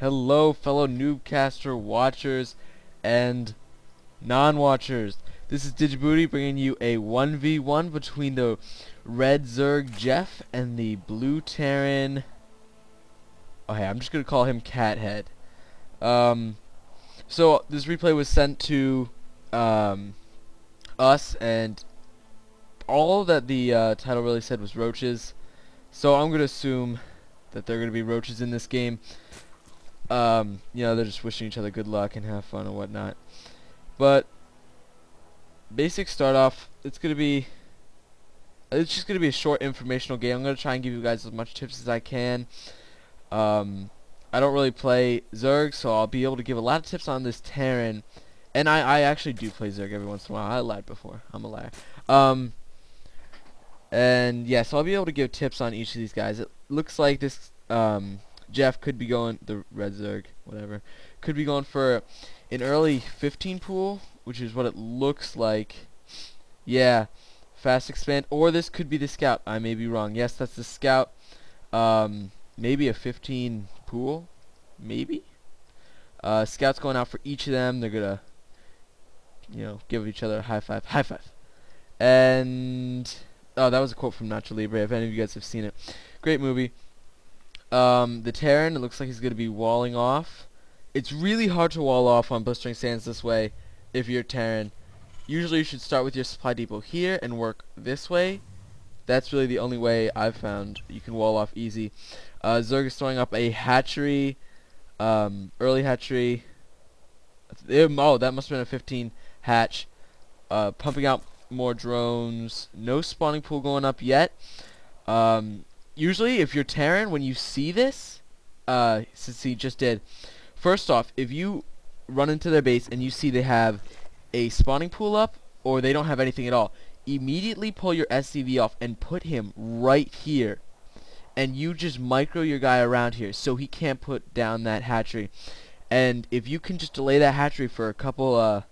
Hello, fellow NuubCaster watchers and non-watchers. This is Djibouti bringing you a 1v1 between the red Zerg Jeff and the blue Terran. Oh, hey, I'm just gonna call him Cathead. So this replay was sent to us, and all that the title really said was roaches. So I'm gonna assume that they're gonna be roaches in this game. You know, they're just wishing each other good luck and have fun and whatnot. But basic start off, it's just gonna be a short informational game. I'm gonna try and give you guys as much tips as I can. I don't really play Zerg, so I'll be able to give a lot of tips on this Terran. And I actually do play Zerg every once in a while. I lied before. I'm a liar. And yeah, so I'll be able to give tips on each of these guys. It looks like this Jeff could be going, the red Zerg, whatever, could be going for an early 15 pool, which is what it looks like. Yeah, fast expand, or this could be the scout. I may be wrong. Yes, that's the scout. Maybe a 15 pool, maybe. Scouts going out for each of them. They're gonna, you know, give each other a high five. High five. And oh, that was a quote from Nacho Libre. If any of you guys have seen it, great movie. The Terran, it looks like he's going to be walling off. It's really hard to wall off on Blistering Sands this way if you're Terran. Usually you should start with your supply depot here and work this way. That's really the only way I've found you can wall off easy. Zerg is throwing up a hatchery, early hatchery. Oh, that must have been a 15 hatch. Pumping out more drones. No spawning pool going up yet. Usually, if you're Terran, when you see this, since he just did, first off, if you run into their base and you see they have a spawning pool up, or they don't have anything at all, immediately pull your SCV off and put him right here. And you just micro your guy around here so he can't put down that hatchery. And if you can just delay that hatchery for a couple,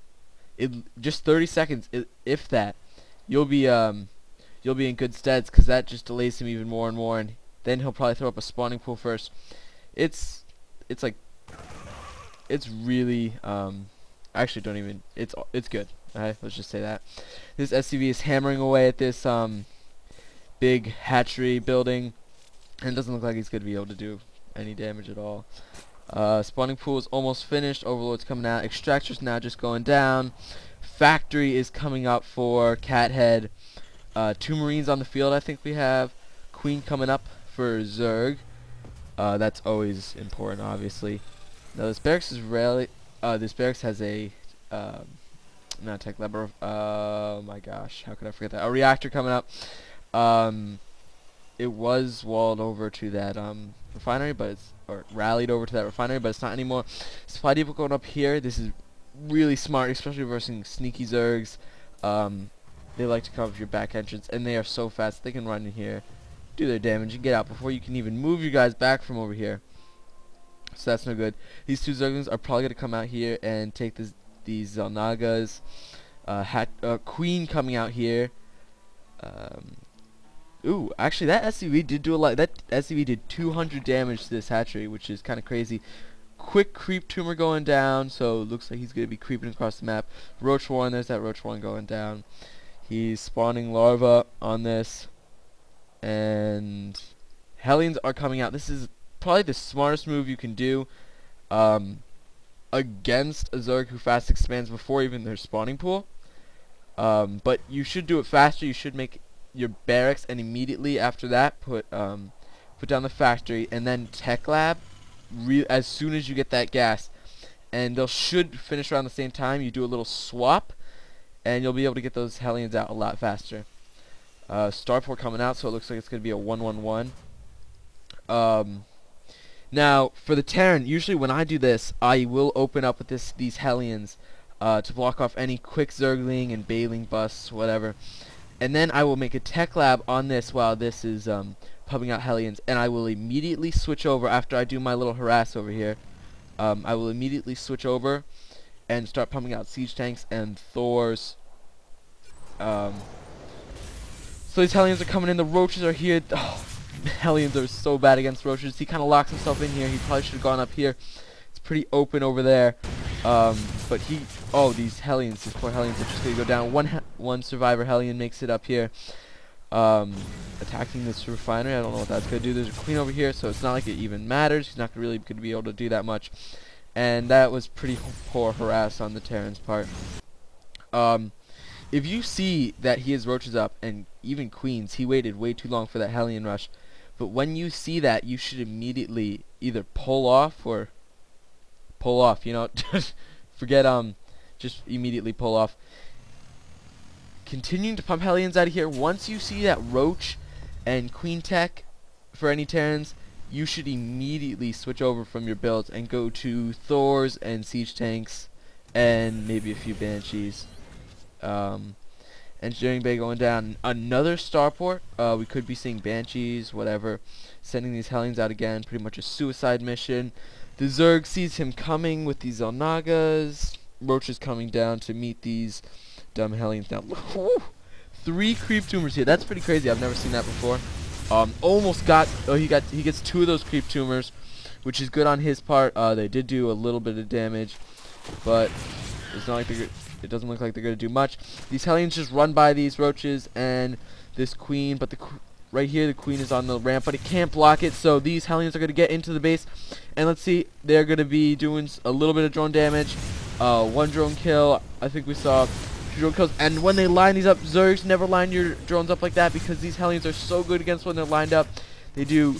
just 30 seconds, if that, you'll be in good steads, because that just delays him even more and more, and then he'll probably throw up a spawning pool first. It's really, actually don't even, it's good. Alright, let's just say that. This SCV is hammering away at this, big hatchery building, and it doesn't look like he's going to be able to do any damage at all. Spawning pool is almost finished, Overlord's coming out, Extractor's now just going down, Factory is coming up for Cathead. 2 Marines on the field, I think we have. Queen coming up for Zerg. That's always important, obviously. Now this barracks is rarely. This barracks has a not tech lab. Oh my gosh, how could I forget that? A reactor coming up. It was walled over to that refinery, but or rallied over to that refinery, but it's not anymore. Supply depot going up here. This is really smart, especially versus sneaky Zergs. They like to cover your back entrance, and they are so fast they can run in here, do their damage, and get out before you can even move your guys back from over here. So that's no good. These 2 Zerglings are probably going to come out here and take these Zelnagas. Queen coming out here. Ooh, actually that SCV did do a lot. That SCV did 200 damage to this hatchery, which is kind of crazy. Quick creep tumor going down, so it looks like he's going to be creeping across the map. Roach Warren, there's that Roach Warren going down. He's spawning larvae on this, and Hellions are coming out. This is probably the smartest move you can do against a Zerg who fast expands before even their spawning pool. But you should do it faster. You should make your barracks, and immediately after that put down the factory, and then tech lab as soon as you get that gas. And they should finish around the same time. You do a little swap, and you'll be able to get those Hellions out a lot faster. Starport coming out, so it looks like it's going to be a 1-1-1. Now, for the Terran, usually when I do this, I will open up with these Hellions to block off any quick Zergling and Bailing busts, whatever. And then I will make a tech lab on this while this is pumping out Hellions, and I will immediately switch over after I do my little harass over here. I will immediately switch over and start pumping out siege tanks and Thors. So these Hellions are coming in. The roaches are here. Oh, Hellions are so bad against roaches. He kind of locks himself in here. He probably should have gone up here. It's pretty open over there. But these Hellions, these poor Hellions are just going to go down. One survivor Hellion makes it up here. Attacking this refinery. I don't know what that's going to do. There's a queen over here, so it's not like it even matters. He's not really going to be able to do that much. And that was pretty poor harass on the Terran's part. If you see that he has roaches up, and even queens, he waited way too long for that Hellion rush. But when you see that, you should immediately either pull off, you know, forget, just immediately pull off. Continuing to pump Hellions out of here. Once you see that roach and queen tech for any Terrans, you should immediately switch over from your builds and go to Thors and siege tanks and maybe a few banshees. Engineering bay going down. Another starport. We could be seeing banshees, whatever. Sending these Hellions out again. Pretty much a suicide mission. The Zerg sees him coming with these Zelnagas. Roaches coming down to meet these dumb Hellions. Now, 3 creep tumors here. That's pretty crazy. I've never seen that before. Almost got. Oh, he gets 2 of those creep tumors, which is good on his part. They did do a little bit of damage, but it's not like it doesn't look like they're gonna do much. These Hellions just run by these roaches and this queen, but right here the queen is on the ramp, but it can't block it. So these Hellions are gonna get into the base, and let's see, they're gonna be doing a little bit of drone damage. 1 drone kill. I think we saw 2 drone kills. And when they line these up, Zergs, never line your drones up like that, because these Hellions are so good against when they're lined up. They do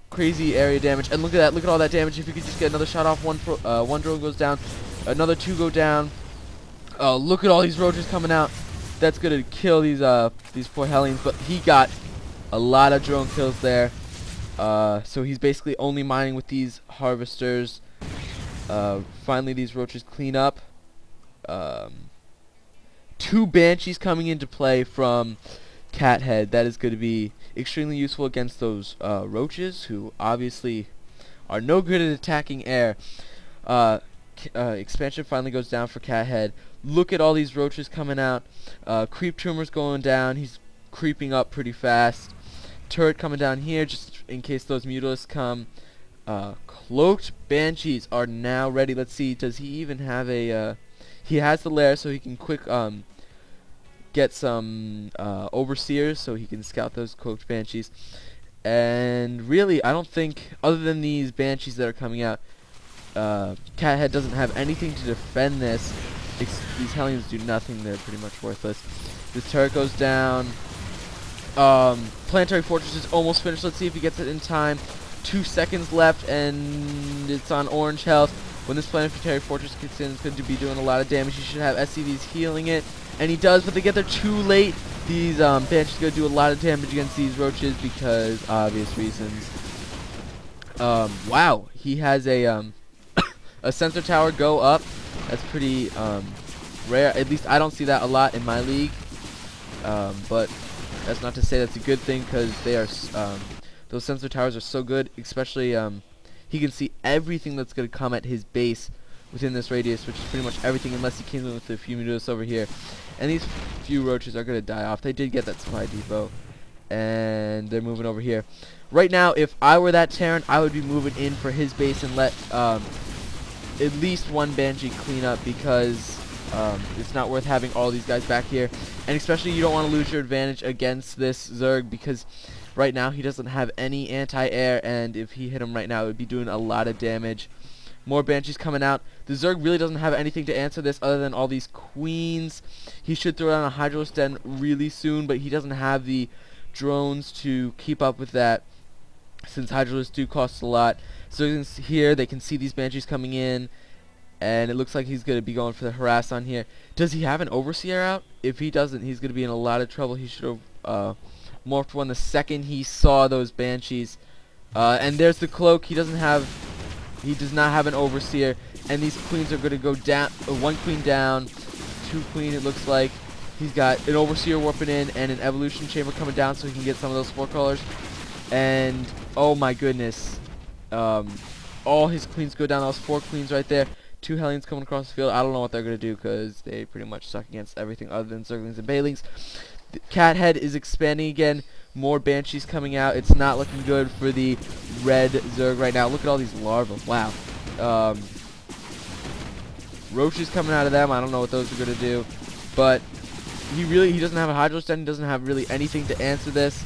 crazy area damage. And look at that! Look at all that damage. If you could just get another shot off, one drone goes down, another 2 go down. Look at all these roaches coming out. That's gonna kill these poor Hellions. But he got a lot of drone kills there. So he's basically only mining with these harvesters. Finally, these roaches clean up. 2 banshees coming into play from CatHead. That is going to be extremely useful against those roaches, who obviously are no good at attacking air. Expansion finally goes down for CatHead. Look at all these roaches coming out. Creep tumors going down. He's creeping up pretty fast. Turret coming down here just in case those mutalisks come. Cloaked banshees are now ready. Let's see, does he even have a he has the lair, so he can quick get some overseers so he can scout those cloaked banshees. And really, I don't think, other than these banshees that are coming out, CatHead doesn't have anything to defend this. These Hellions do nothing. They're pretty much worthless. This turret goes down. Planetary Fortress is almost finished. Let's see if he gets it in time. 2 seconds left, and it's on orange health. When this Planetary Fortress kicks in, it's going to be doing a lot of damage. He should have SCVs healing it, and he does, but they get there too late. These banshees are going to do a lot of damage against these roaches because obvious reasons. Wow, he has a sensor tower go up. That's pretty rare. At least I don't see that a lot in my league. But that's not to say that's a good thing, because they are those sensor towers are so good. Especially he can see everything that's going to come at his base within this radius, which is pretty much everything, unless he came in with a few mutas over here. And these few roaches are going to die off. They did get that supply depot, and they're moving over here. Right now, if I were that Terran, I would be moving in for his base and let at least 1 Banshee clean up, because it's not worth having all these guys back here. And especially, you don't want to lose your advantage against this Zerg, because right now he doesn't have any anti-air, and if he hit him right now, it would be doing a lot of damage. More Banshees coming out. The Zerg really doesn't have anything to answer this other than all these queens. He should throw down a Hydros Den really soon, but he doesn't have the drones to keep up with that, since Hydros do cost a lot. So here they can see these Banshees coming in, and it looks like he's going to be going for the harass on here. Does he have an Overseer out? If he doesn't, he's going to be in a lot of trouble. He should have morphed one the second he saw those Banshees. And there's the cloak. He does not have an Overseer, and these queens are going to go down. 1 queen down, 2 queen. It looks like he's got an Overseer warping in and an Evolution Chamber coming down, so he can get some of those 4 colors. And oh my goodness, all his queens go down. Those 4 queens right there. 2 Hellions coming across the field. I don't know what they're going to do, because they pretty much suck against everything other than Zerglings and Baelings. CatHead is expanding again. more Banshees coming out. It's not looking good for the red Zerg right now. Look at all these larvae. Wow. Roaches coming out of them. I don't know what those are going to do. But he doesn't have a Hydro Stun. He doesn't have really anything to answer this.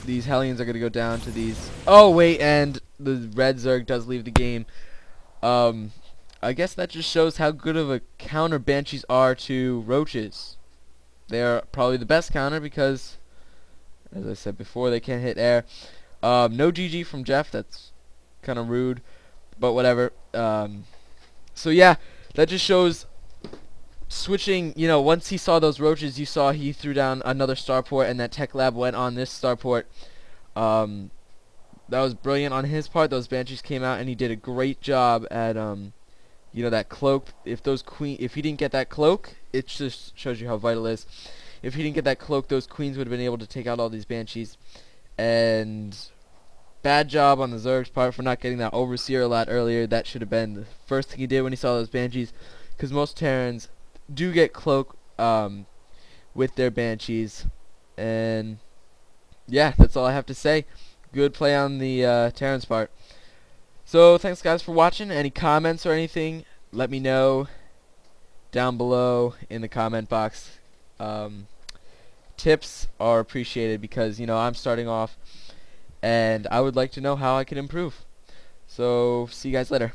These Hellions are going to go down to these. Oh, wait, and the red Zerg does leave the game. I guess that just shows how good of a counter Banshees are to Roaches. They are probably the best counter because, as I said before, they can't hit air. No GG from Jeff. That's kind of rude, but whatever. So yeah, that just shows switching. You know, once he saw those Roaches, you saw he threw down another starport, and that Tech Lab went on this starport. That was brilliant on his part. Those Banshees came out, and he did a great job at you know, that cloak. If he didn't get that cloak, it just shows you how vital it is. If he didn't get that cloak, those queens would have been able to take out all these Banshees. And bad job on the Zerg's part for not getting that Overseer a lot earlier. That should have been the first thing he did when he saw those Banshees, because most Terrans do get cloak with their Banshees. And yeah, that's all I have to say. Good play on the Terran's part. So thanks guys for watching. Any comments or anything, let me know down below in the comment box. Tips are appreciated because, you know, I'm starting off and I would like to know how I can improve. So see you guys later.